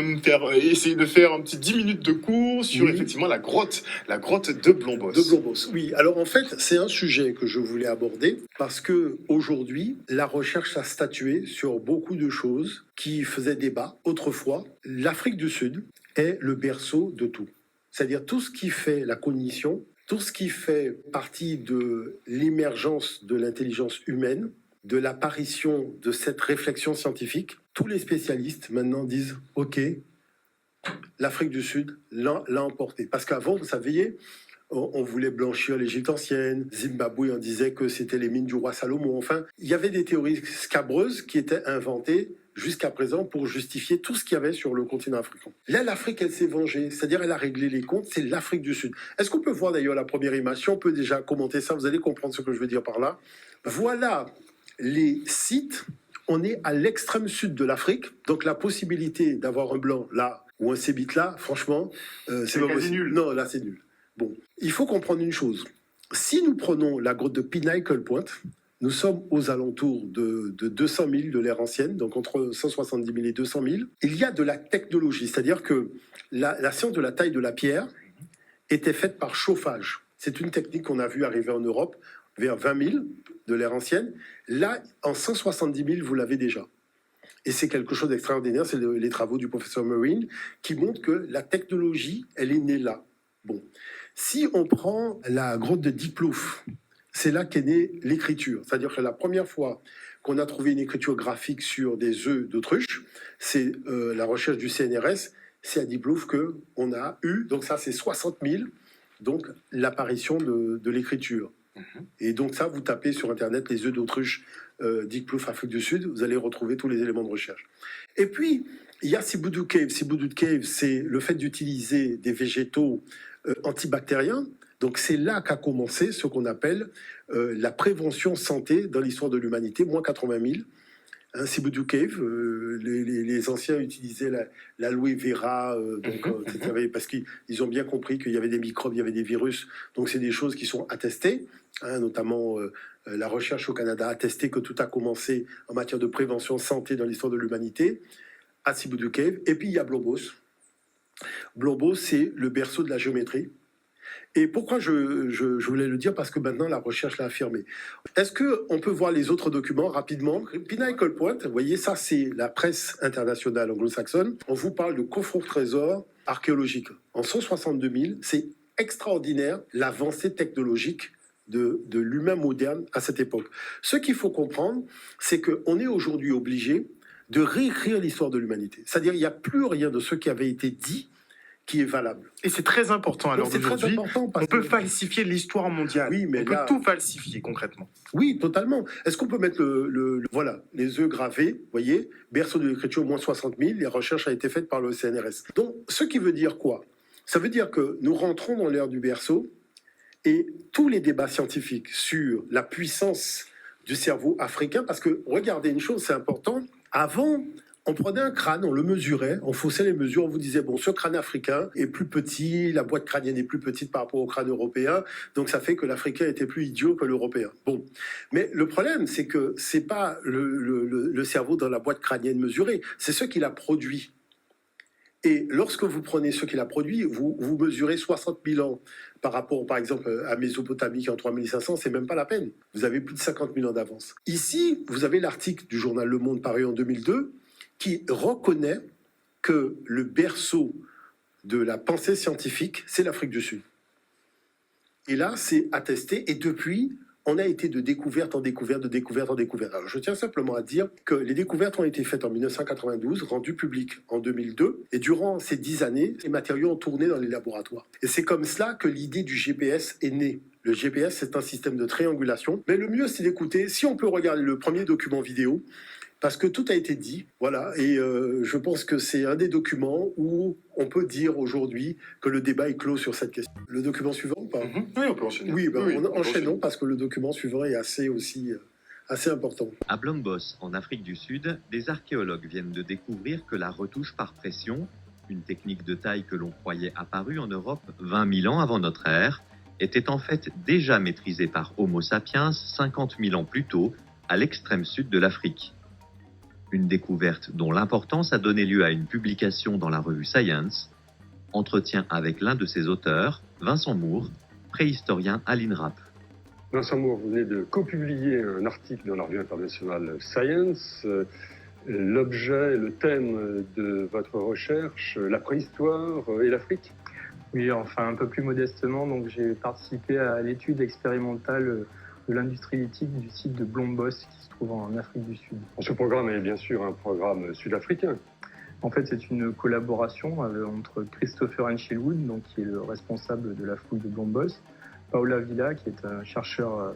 même essayer de faire un petit 10 minutes de cours sur effectivement la grotte de Blombos. De Blombos, oui. Alors en fait, c'est un sujet que je voulais aborder parce que aujourd'hui, la recherche a statué sur beaucoup de choses qui faisaient débat. Autrefois, l'Afrique du Sud est le berceau de tout. C'est-à-dire tout ce qui fait la cognition, tout ce qui fait partie de l'émergence de l'intelligence humaine, de l'apparition de cette réflexion scientifique, tous les spécialistes maintenant disent « Ok, l'Afrique du Sud l'a emporté ». Parce qu'avant, vous saviez, on voulait blanchir l'Égypte ancienne, Zimbabwe, on disait que c'était les mines du roi Salomon. Enfin, il y avait des théories scabreuses qui étaient inventées jusqu'à présent pour justifier tout ce qu'il y avait sur le continent africain. Là, l'Afrique, elle s'est vengée, c'est-à-dire elle a réglé les comptes, c'est l'Afrique du Sud. Est-ce qu'on peut voir d'ailleurs la première image? Si on peut déjà commenter ça, vous allez comprendre ce que je veux dire par là. Voilà les sites, on est à l'extrême sud de l'Afrique, donc la possibilité d'avoir un blanc là ou un cébite là, franchement, c'est pas possible. Nul. Non, là c'est nul. Bon, il faut comprendre une chose. Si nous prenons la grotte de Pinnacle Point, nous sommes aux alentours de 200 000 de l'ère ancienne, donc entre 170 000 et 200 000. Il y a de la technologie, c'est-à-dire que la science de la taille de la pierre était faite par chauffage. C'est une technique qu'on a vue arriver en Europe vers 20 000 de l'ère ancienne. Là, en 170 000, vous l'avez déjà. Et c'est quelque chose d'extraordinaire, c'est les travaux du professeur Marine qui montrent que la technologie, elle est née là. Bon. Si on prend la grotte de Diepkloof, c'est là qu'est née l'écriture. C'est-à-dire que la première fois qu'on a trouvé une écriture graphique sur des œufs d'autruche, c'est la recherche du CNRS, c'est à Diepkloof qu'on a eu, donc ça c'est 60 000, donc l'apparition de l'écriture. Et donc ça, vous tapez sur Internet les œufs d'autruche Diepkloof, Afrique du Sud, vous allez retrouver tous les éléments de recherche. Et puis, il y a Sibudu Cave. Sibudu Cave, c'est le fait d'utiliser des végétaux antibactériens. Donc c'est là qu'a commencé ce qu'on appelle la prévention santé dans l'histoire de l'humanité, moins 80 000. Sibudu Cave, les anciens utilisaient l'aloe vera, parce qu'ils ont bien compris qu'il y avait des microbes, il y avait des virus. Donc c'est des choses qui sont attestées, notamment la recherche au Canada a attesté que tout a commencé en matière de prévention santé dans l'histoire de l'humanité, à Sibudu Cave. Et puis il y a Blombos. Blombos, c'est le berceau de la géométrie. Et pourquoi je voulais le dire? Parce que maintenant, la recherche l'a affirmé. Est-ce qu'on peut voir les autres documents rapidement? Pinnacle Point, vous voyez, ça, c'est la presse internationale anglo-saxonne. On vous parle de coffre-trésor archéologique. En 162 000, c'est extraordinaire l'avancée technologique de l'humain moderne à cette époque. Ce qu'il faut comprendre, c'est qu'on est aujourd'hui obligé de réécrire l'histoire de l'humanité. C'est-à-dire qu'il n'y a plus rien de ce qui avait été dit qui est valable. Et c'est très important à l'heure d'aujourd'hui. On peut falsifier l'histoire mondiale. Oui, mais on peut tout falsifier concrètement. Oui, totalement. Est-ce qu'on peut mettre voilà, les œufs gravés, vous voyez, berceau de l'écriture, moins 60 000, les recherches ont été faites par le CNRS. Donc, ce qui veut dire quoi? Ça veut dire que nous rentrons dans l'ère du berceau et tous les débats scientifiques sur la puissance du cerveau africain, parce que, regardez une chose, c'est important, avant, on prenait un crâne, on le mesurait, on faussait les mesures, on vous disait, bon, ce crâne africain est plus petit, la boîte crânienne est plus petite par rapport au crâne européen, donc ça fait que l'Africain était plus idiot que l'Européen. Bon, mais le problème, c'est que c'est pas le cerveau dans la boîte crânienne mesurée, c'est ce qu'il a produit. Et lorsque vous prenez ce qu'il a produit, vous mesurez 60 000 ans par rapport, par exemple, à Mésopotamie qui est en 3500, c'est même pas la peine. Vous avez plus de 50 000 ans d'avance. Ici, vous avez l'article du journal Le Monde paru en 2002, qui reconnaît que le berceau de la pensée scientifique, c'est l'Afrique du Sud. Et là, c'est attesté, et depuis, on a été de découverte en découverte, de découverte en découverte. Alors, je tiens simplement à dire que les découvertes ont été faites en 1992, rendues publiques en 2002, et durant ces 10 années, les matériaux ont tourné dans les laboratoires. Et c'est comme cela que l'idée du GPS est née. Le GPS, c'est un système de triangulation, mais le mieux, c'est d'écouter, si on peut regarder le premier document vidéo, parce que tout a été dit, voilà, et je pense que c'est un des documents où on peut dire aujourd'hui que le débat est clos sur cette question. Le document suivant ou pas? Oui, on peut enchaîner. Oui, enchaînons parce que le document suivant est assez important. À Blombos, en Afrique du Sud, des archéologues viennent de découvrir que la retouche par pression, une technique de taille que l'on croyait apparue en Europe 20 000 ans avant notre ère, était en fait déjà maîtrisée par Homo sapiens 50 000 ans plus tôt, à l'extrême sud de l'Afrique. Une découverte dont l'importance a donné lieu à une publication dans la revue Science. Entretien avec l'un de ses auteurs, Vincent Moore, préhistorien à l'INRAP. Vincent Moore, vous venez de copublier un article dans la revue internationale Science. L'objet, le thème de votre recherche, la préhistoire et l'Afrique? Oui, enfin un peu plus modestement, donc j'ai participé à l'étude expérimentale de l'industrie lithique du site de Blombos qui se trouve en Afrique du Sud. Ce programme est bien sûr un programme sud-africain. En fait, c'est une collaboration entre Christopher Enchilwood, donc qui est le responsable de la fouille de Blombos, Paola Villa, qui est un chercheur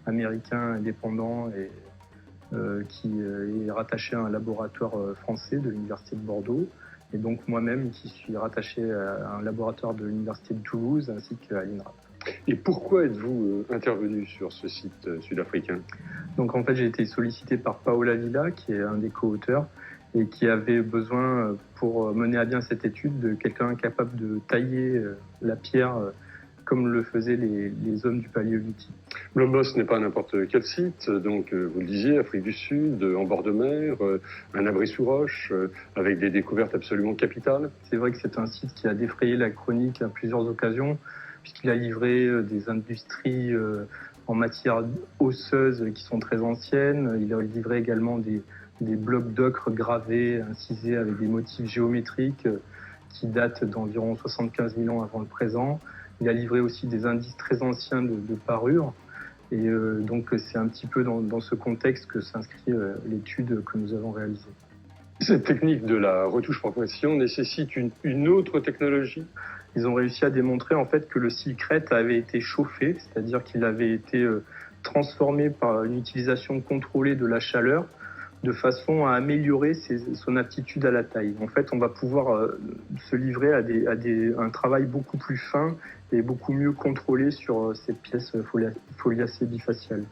américain indépendant et qui est rattaché à un laboratoire français de l'Université de Bordeaux, et donc moi-même qui suis rattaché à un laboratoire de l'Université de Toulouse ainsi qu'à l'INRAP. Et pourquoi êtes-vous intervenu sur ce site sud-africain? Donc en fait, j'ai été sollicité par Paola Villa, qui est un des co-auteurs, et qui avait besoin, pour mener à bien cette étude, de quelqu'un capable de tailler la pierre comme le faisaient les hommes du Paléolithique. Blombos n'est pas n'importe quel site, donc vous le disiez, Afrique du Sud, en bord de mer, un abri sous roche, avec des découvertes absolument capitales. C'est vrai que c'est un site qui a défrayé la chronique à plusieurs occasions, puisqu'il a livré des industries en matière osseuse qui sont très anciennes. Il a livré également des blocs d'ocre gravés, incisés avec des motifs géométriques qui datent d'environ 75 000 ans avant le présent. Il a livré aussi des indices très anciens de parure. Et donc c'est un petit peu dans ce contexte que s'inscrit l'étude que nous avons réalisée. Cette technique de la retouche par pression nécessite une autre technologie? Ils ont réussi à démontrer en fait que le silcrète avait été chauffé, c'est-à-dire qu'il avait été transformé par une utilisation contrôlée de la chaleur, de façon à améliorer son aptitude à la taille. En fait, on va pouvoir se livrer à un travail beaucoup plus fin et beaucoup mieux contrôlé sur ces pièces foliacées bifaciales.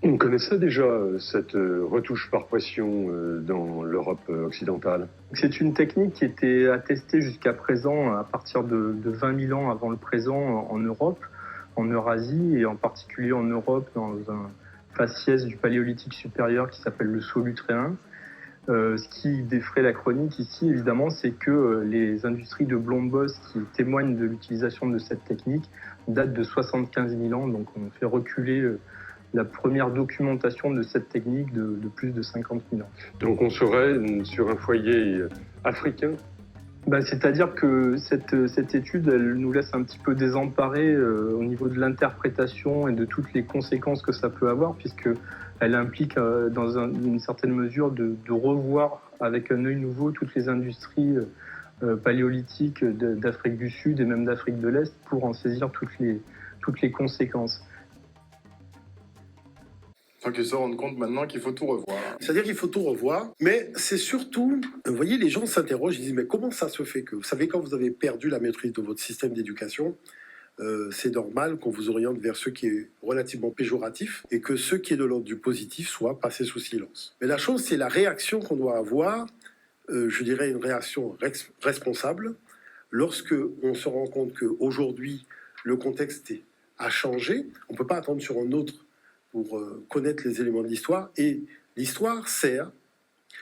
On connaissait déjà cette retouche par pression dans l'Europe occidentale? C'est une technique qui était attestée jusqu'à présent à partir de 20 000 ans avant le présent en Europe, en Eurasie et en particulier en Europe dans un faciès du Paléolithique supérieur qui s'appelle le Solutréen. Ce qui défraie la chronique ici, évidemment, c'est que les industries de Blombos qui témoignent de l'utilisation de cette technique datent de 75 000 ans, donc on fait reculer la première documentation de cette technique de plus de 50 000 ans. Donc on serait sur un foyer africain? C'est-à-dire que cette étude, elle nous laisse un petit peu désemparés au niveau de l'interprétation et de toutes les conséquences que ça peut avoir, puisqu'elle implique dans une certaine mesure de revoir avec un œil nouveau toutes les industries paléolithiques d'Afrique du Sud et même d'Afrique de l'Est pour en saisir toutes les conséquences. Donc ils se rendent compte maintenant qu'il faut tout revoir. C'est-à-dire qu'il faut tout revoir, mais c'est surtout, vous voyez, les gens s'interrogent, ils disent, mais comment ça se fait que, vous savez, quand vous avez perdu la maîtrise de votre système d'éducation, c'est normal qu'on vous oriente vers ce qui est relativement péjoratif et que ce qui est de l'ordre du positif soit passé sous silence. Mais la chose, c'est la réaction qu'on doit avoir, je dirais une réaction responsable, lorsque on se rend compte qu'aujourd'hui, le contexte a changé, on ne peut pas attendre sur un autre pour connaître les éléments de l'histoire, et l'histoire sert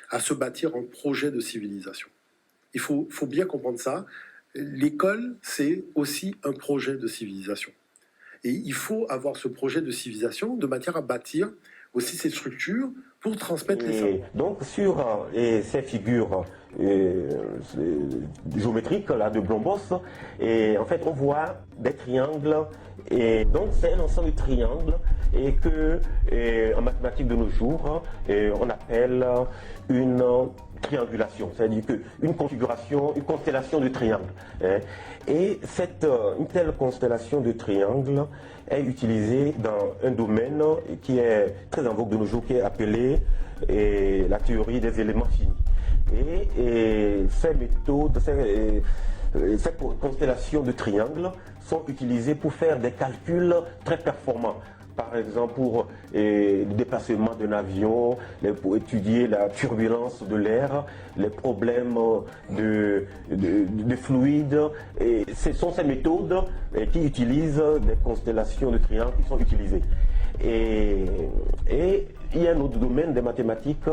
à se bâtir un projet de civilisation. Il faut bien comprendre ça. L'école, c'est aussi un projet de civilisation. Et il faut avoir ce projet de civilisation de matière à bâtir aussi ces structures pour transmettre les savoirs. Donc sur ces figures géométriques là, de Blombos, et en fait on voit des triangles, et donc c'est un ensemble de triangles et que en mathématiques de nos jours on appelle une triangulation, c'est-à-dire qu'une configuration, une constellation de triangles. Et une telle constellation de triangles est utilisée dans un domaine qui est très en vogue de nos jours, qui est appelé la théorie des éléments finis. Et ces méthodes, ces constellations de triangles sont utilisées pour faire des calculs très performants. Par exemple, pour le déplacement d'un avion, pour étudier la turbulence de l'air, les problèmes de fluides. Et ce sont ces méthodes qui utilisent des constellations de triangles qui sont utilisées. Et il y a un autre domaine des mathématiques,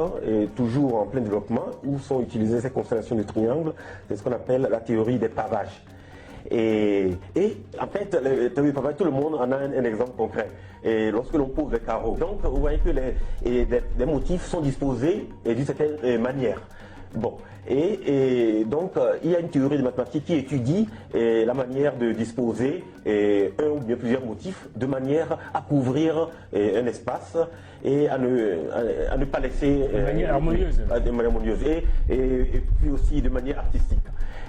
toujours en plein développement, où sont utilisées ces constellations de triangles, c'est ce qu'on appelle la théorie des pavages. Et en fait, la théorie des pavages, tout le monde en a un exemple concret. Et lorsque l'on pose des carreaux, donc vous voyez que les motifs sont disposés d'une certaine manière. Bon, et donc il y a une théorie de mathématiques qui étudie la manière de disposer un ou bien plusieurs motifs de manière à couvrir un espace et à ne pas laisser de manière harmonieuse, et puis aussi de manière artistique.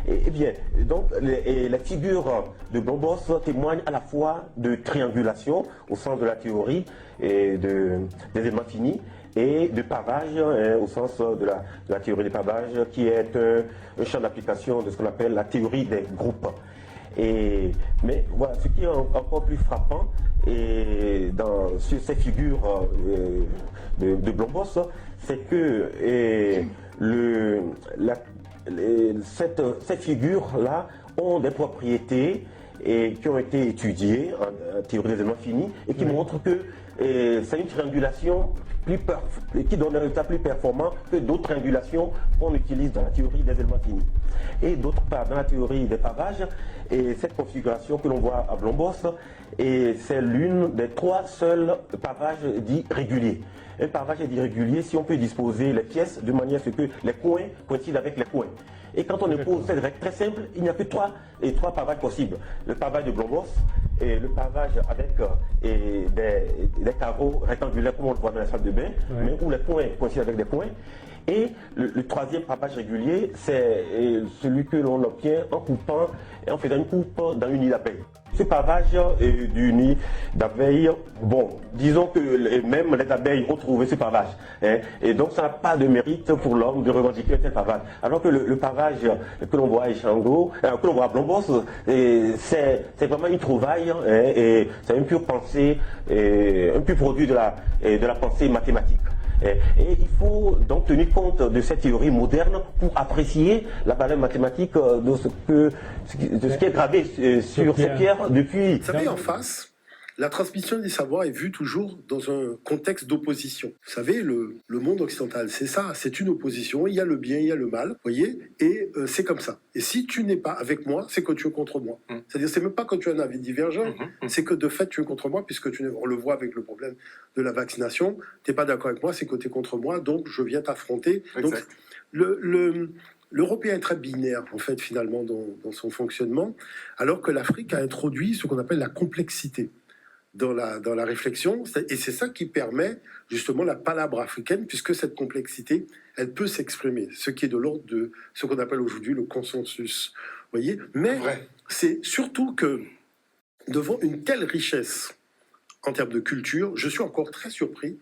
Eh bien, donc la figure de Blombos témoigne à la fois de triangulation au sens de la théorie et des éléments finis, et de pavage au sens de la théorie des pavages, qui est un champ d'application de ce qu'on appelle la théorie des groupes. Mais voilà, ce qui est encore plus frappant sur ces figures de Blombos, c'est que ces figures-là ont des propriétés qui ont été étudiées en théorie des éléments finis et qui montrent que c'est une triangulation qui donne un résultat plus performant que d'autres triangulations qu'on utilise dans la théorie des éléments finis. Et d'autre part, dans la théorie des pavages, cette configuration que l'on voit à Blombos, c'est l'une des 3 seuls pavages dits réguliers. Un pavage est dit régulier si on peut disposer les pièces de manière à ce que les coins coïncident avec les coins. Et quand on pose cette règle très simple, il n'y a que 3 pavages possibles. Le pavage de Blombos, et le pavage avec des carreaux rectangulaires comme on le voit dans la salle de bain, mais où les coins coïncident avec des coins. Et le 3e pavage régulier, c'est celui que l'on obtient en faisant une coupe dans une nid d'abeilles. Ce pavage du nid d'abeilles, bon, disons que même les abeilles ont trouvé ce pavage. Et donc ça n'a pas de mérite pour l'homme de revendiquer tel pavage. Alors que le pavage que l'on voit à Echango, que l'on voit à Blombos, c'est vraiment une trouvaille, et c'est une pure pensée, un pur produit de la pensée mathématique. Et il faut donc tenir compte de cette théorie moderne pour apprécier la valeur mathématique de ce qui est gravé sur ces pierres depuis. Vous savez, en face, la transmission des savoirs est vue toujours dans un contexte d'opposition. Vous savez, le monde occidental, c'est ça, c'est une opposition. Il y a le bien, il y a le mal, vous voyez, et c'est comme ça. Et si tu n'es pas avec moi, c'est que tu es contre moi. C'est-à-dire, c'est même pas que tu as un avis divergent, c'est que de fait, tu es contre moi, puisque on le voit avec le problème de la vaccination. Tu n'es pas d'accord avec moi, c'est que tu es contre moi, donc je viens t'affronter. Donc, l'Européen est très binaire, en fait, finalement, dans son fonctionnement, alors que l'Afrique a introduit ce qu'on appelle la complexité dans la réflexion, et c'est ça qui permet justement la palabre africaine, puisque cette complexité, elle peut s'exprimer, ce qui est de l'ordre de ce qu'on appelle aujourd'hui le consensus. Vous voyez ? Mais c'est surtout que devant une telle richesse en termes de culture, je suis encore très surpris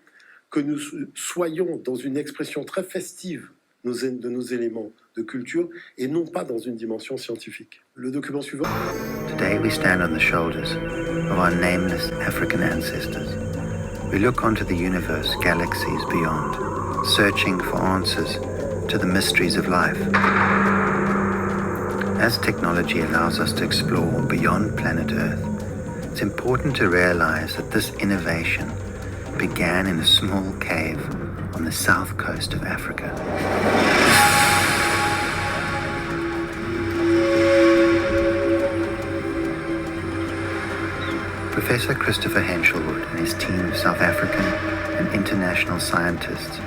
que nous soyons dans une expression très festive de nos éléments de culture et non pas dans une dimension scientifique. Le document suivant. Today we stand on the shoulders of our nameless African ancestors. We look onto the universe, galaxies beyond, searching for answers to the mysteries of life. As technology allows us to explore beyond planet Earth, it's important to realize that this innovation began in a small cave on the south coast of Africa. Professor Christopher Henshelwood and his team of South African and international scientists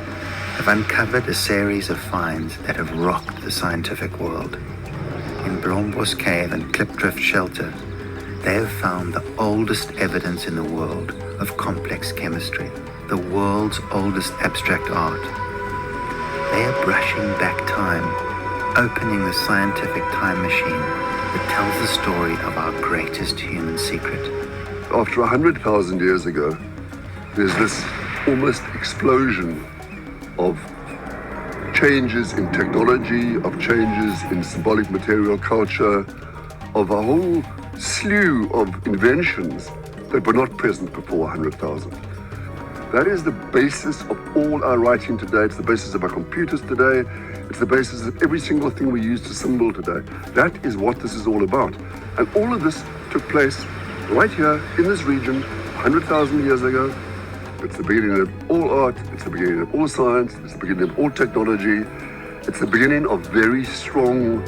have uncovered a series of finds that have rocked the scientific world. In Blombos Cave and Klipdrift Shelter, they have found the oldest evidence in the world of complex chemistry, the world's oldest abstract art. They are brushing back time, opening the scientific time machine that tells the story of our greatest human secret. After 100,000 years ago, there's this almost explosion of changes in technology, of changes in symbolic material culture, of a whole slew of inventions that were not present before 100,000. That is the basis of all our writing today. It's the basis of our computers today. It's the basis of every single thing we use to symbol today. That is what this is all about. And all of this took place right here in this region 100,000 years ago, It's the beginning of all art, it's the beginning of all science, it's the beginning of all technology, it's the beginning of very strong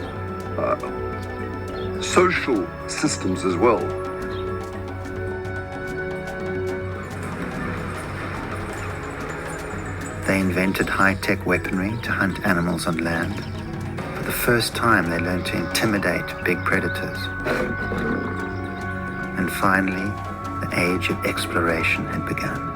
social systems as well. They invented high-tech weaponry to hunt animals on land. For the first time, they learned to intimidate big predators. And finally, the age of exploration had begun.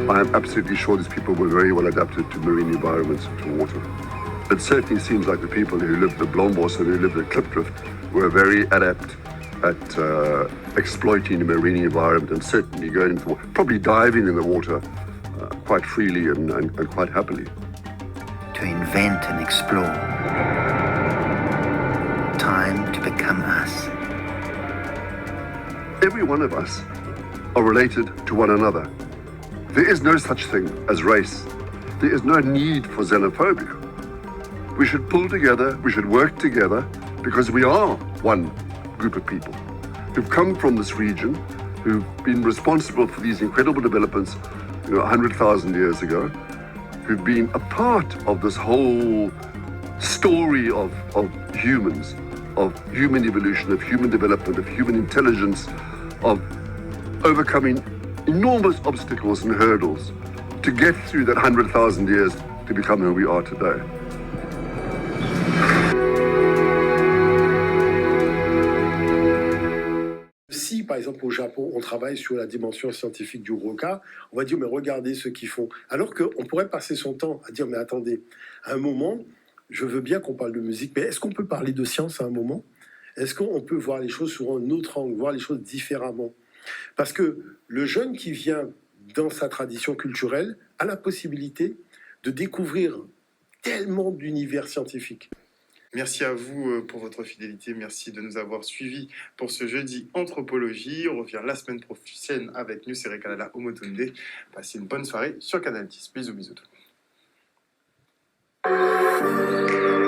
I am absolutely sure these people were very well adapted to marine environments, to water. It certainly seems like the people who lived at Blombos and who lived at Klipdrift were very adept at exploiting the marine environment and certainly going into the water, probably diving in the water quite freely and quite happily. To invent and explore. Time to become us. Every one of us are related to one another. There is no such thing as race. There is no need for xenophobia. We should pull together, we should work together, because we are one group of people who've come from this region, who've been responsible for these incredible developments 100,000 years ago, who've been a part of this whole story of humans, of human evolution, of human development, of human intelligence, of overcoming enormous obstacles and hurdles to get through that 100,000 years to become who we are today. Si, par exemple, au Japon, on travaille sur la dimension scientifique du roca, on va dire, mais regardez ce qu'ils font. Alors qu'on pourrait passer son temps à dire, mais attendez, à un moment, je veux bien qu'on parle de musique, mais est-ce qu'on peut parler de science à un moment? Est-ce qu'on peut voir les choses sur un autre angle, voir les choses différemment? Parce que le jeune qui vient dans sa tradition culturelle a la possibilité de découvrir tellement d'univers scientifiques. Merci à vous pour votre fidélité. Merci de nous avoir suivis pour ce jeudi Anthropologie. On revient la semaine prochaine avec Nusere Kalala Omotunde. Passez une bonne soirée sur Canal 10. Bisous, bisous tout le monde.